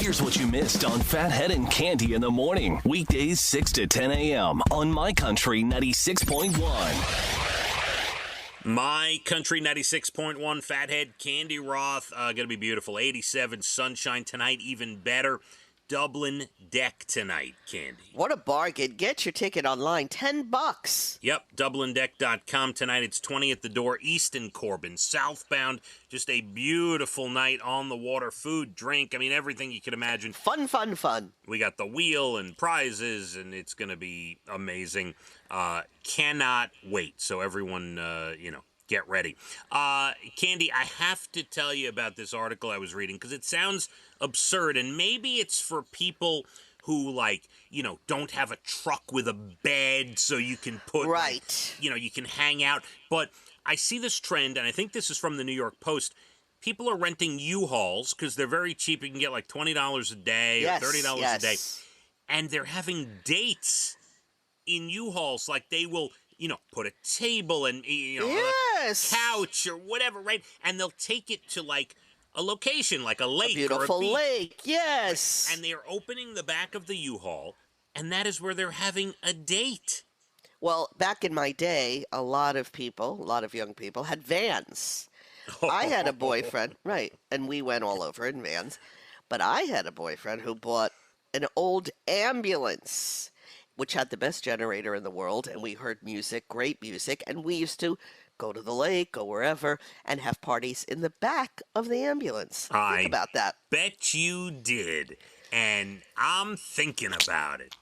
Here's what you missed on Phathead and Cande in the morning. Weekdays 6 to 10 a.m. on My Country 96.1. My Country 96.1, Phathead, Cande Roth, going to be beautiful. 87, sunshine tonight, even better. Dublin Deck tonight, Cande. What a bargain. Get your ticket online, $10. Yep, DublinDeck.com tonight. It's 20 at the door, east in Corbin. Southbound, just a beautiful night on the water. Food, drink, I mean, everything you could imagine. Fun, fun, fun. We got the wheel and prizes, and it's going to be amazing. Cannot wait. So everyone, get ready. Cande, I have to tell you about this article I was reading because it sounds absurd, and maybe it's for people who, don't have a truck with a bed so you can put, right. You can hang out. But I see this trend, and I think this is from the New York Post. People are renting U-Hauls because they're very cheap. You can get like $20 a day or $30 a day. And they're having dates in U-Hauls. Like they will, put a table and, a couch or whatever, right? And they'll take it to a location, like a lake, beautiful or a beach. lake, yes. And they're opening the back of the U-Haul, and that is where they're having a date. Well, back in my day, a lot of young people had vans. I had a boyfriend, right, and we went all over in vans. But I had a boyfriend who bought an old ambulance, which had the best generator in the world, and we heard music, great music, and we used to go to the lake, go wherever, and have parties in the back of the ambulance. Think about that. Bet you did, and I'm thinking about it.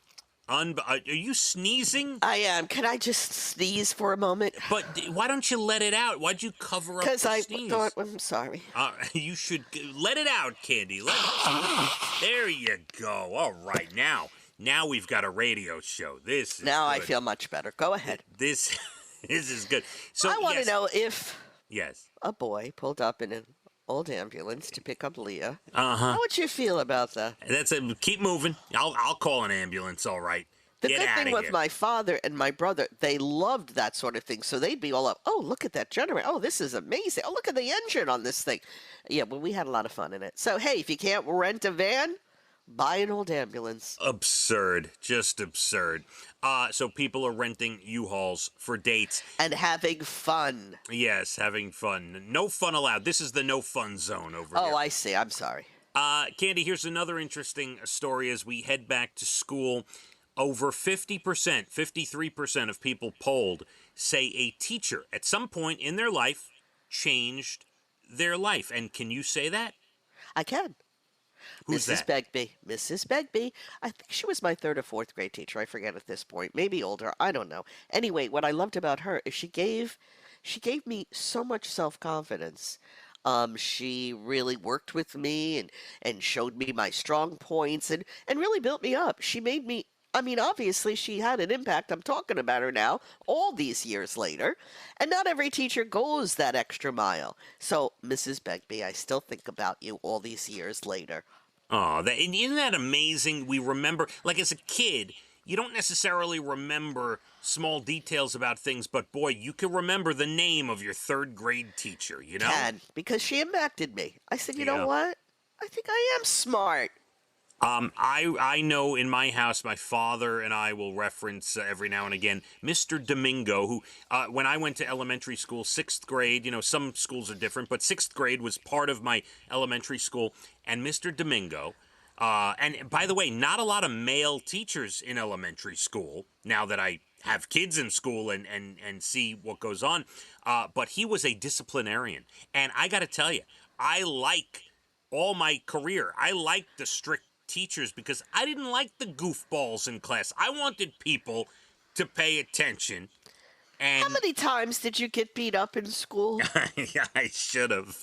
Are you sneezing? I am. Can I just sneeze for a moment? But why don't you let it out? Why'd you cover up the sneeze? Because I thought, I'm sorry. You should let it out, Cande. There you go. All right, now we've got a radio show. This is now good. I feel much better. Go ahead. This is good. So I want to know if yes, a boy pulled up in an old ambulance to pick up Leah. How would you feel about that? That's it. Keep moving. I'll call an ambulance. All right. The Get good out thing of with here. my father and my brother, they loved that sort of thing. So they'd be all up, oh, look at that generator. Oh, this is amazing. Oh, look at the engine on this thing. Yeah, well, we had a lot of fun in it. So, hey, if you can't rent a van, buy an old ambulance. Absurd. Just absurd. So people are renting U-Hauls for dates. And having fun. Yes, having fun. No fun allowed. This is the no fun zone over here. Oh, I see. I'm sorry. Cande, here's another interesting story as we head back to school. Over 50%, 53% of people polled say a teacher at some point in their life changed their life. And can you say that? I can. Who's Mrs. Begbie. Mrs. Begbie. I think she was my third or fourth grade teacher. I forget at this point. Maybe older. I don't know. Anyway, what I loved about her is she gave me so much self-confidence. She really worked with me and showed me my strong points and really built me up. She made me, obviously she had an impact. I'm talking about her now, all these years later. And not every teacher goes that extra mile. So, Mrs. Begbie, I still think about you all these years later. Oh, isn't that amazing? We remember, as a kid, you don't necessarily remember small details about things, but boy, you can remember the name of your third grade teacher, you know? Because she impacted me. I said, you know what? I think I am smart. I know in my house, my father and I will reference every now and again Mr. Domingo, who, when I went to elementary school, 6th grade, some schools are different, but 6th grade was part of my elementary school, and Mr. Domingo, and by the way, not a lot of male teachers in elementary school, now that I have kids in school and see what goes on, but he was a disciplinarian, and I got to tell you, all my career, I liked the strict teachers because I didn't like the goofballs in class. I wanted people to pay attention. And how many times did you get beat up in school? Yeah, I should have.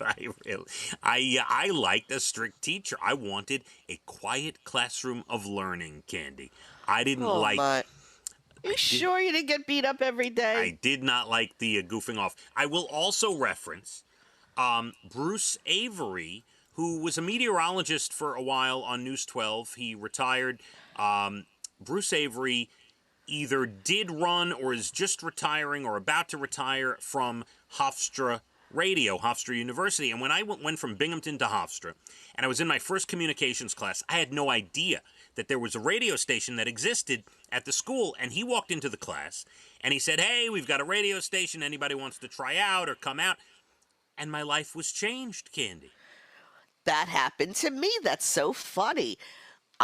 I liked a strict teacher. I wanted a quiet classroom of learning, Cande. I didn't You sure you didn't get beat up every day? I did not like the goofing off. I will also reference Bruce Avery, who was a meteorologist for a while on News 12. He retired. Bruce Avery either did run or is just retiring or about to retire from Hofstra radio, Hofstra University. And when I went from Binghamton to Hofstra, and I was in my first communications class, I had no idea that there was a radio station that existed at the school. And he walked into the class, and he said, "Hey, we've got a radio station. Anybody wants to try out or come out?" And my life was changed, Cande. That happened to me. That's so funny.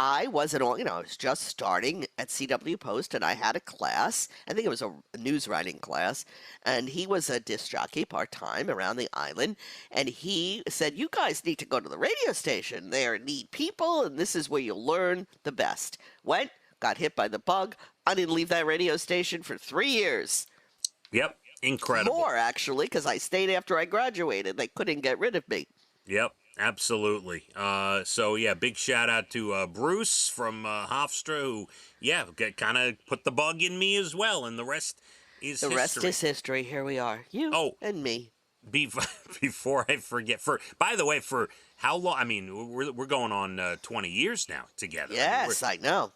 I wasn't all, I was just starting at CW Post and I had a class. I think it was a news writing class. And he was a disc jockey part time around the island. And he said, "You guys need to go to the radio station. They need people, and this is where you'll learn the best." Went, got hit by the bug. I didn't leave that radio station for 3 years. Yep. Incredible. More, actually, because I stayed after I graduated. They couldn't get rid of me. Yep. Absolutely. So, yeah, big shout out to Bruce from Hofstra, who, kind of put the bug in me as well, and the rest is history. The rest is history. Here we are. You and me. Before I forget, by the way, for how long? I mean, we're going on 20 years now together. Yes, I know.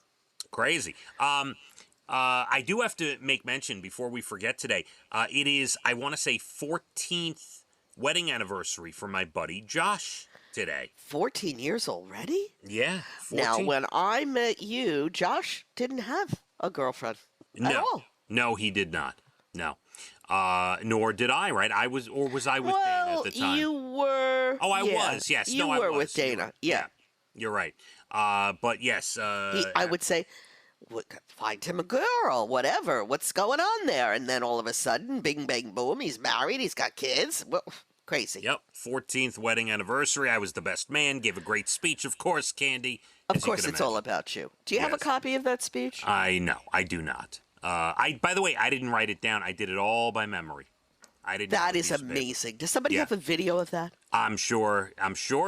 Crazy. I do have to make mention before we forget today. It is, I want to say, 14th wedding anniversary for my buddy Josh today. 14 years already? Yeah. 14. Now, when I met you, Josh didn't have a girlfriend at all. No, he did not. No. Nor did I, right? I was with Dana at the time. You were. Oh, I was, yes. You I were was. with Dana, yeah. You're right. But yes. I would say, find him a girl, whatever. What's going on there? And then all of a sudden, bing, bang, boom, he's married, he's got kids. Well, crazy. Yep, 14th wedding anniversary. I was the best man, gave a great speech, of course, Cande. Of course, it's all about you. Do you have a copy of that speech? I do not. By the way, I didn't write it down. I did it all by memory. I didn't. That is amazing. Does somebody have a video of that? I'm sure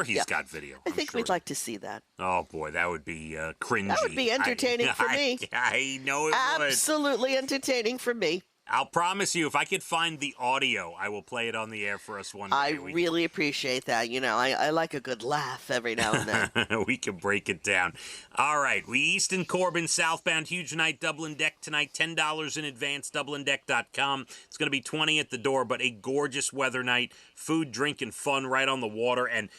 he's got video. I think we'd like to see that. Oh boy, that would be cringy. That would be entertaining for me. I know it would. Absolutely entertaining for me. I'll promise you, if I could find the audio, I will play it on the air for us one day. I really appreciate that. I like a good laugh every now and then. We can break it down. All right. We Easton Corbin, southbound, huge night, Dublin Deck tonight. $10 in advance, DublinDeck.com. It's going to be $20 at the door, but a gorgeous weather night. Food, drink, and fun right on the water. And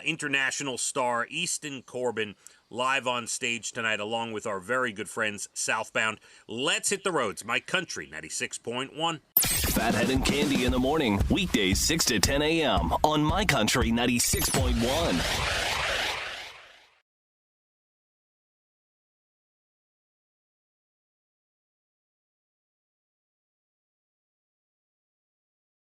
international star Easton Corbin live on stage tonight, along with our very good friends Southbound. Let's hit the roads. My Country 96.1. Phathead and Cande in the morning, weekdays 6 to 10 a.m. on My Country 96.1.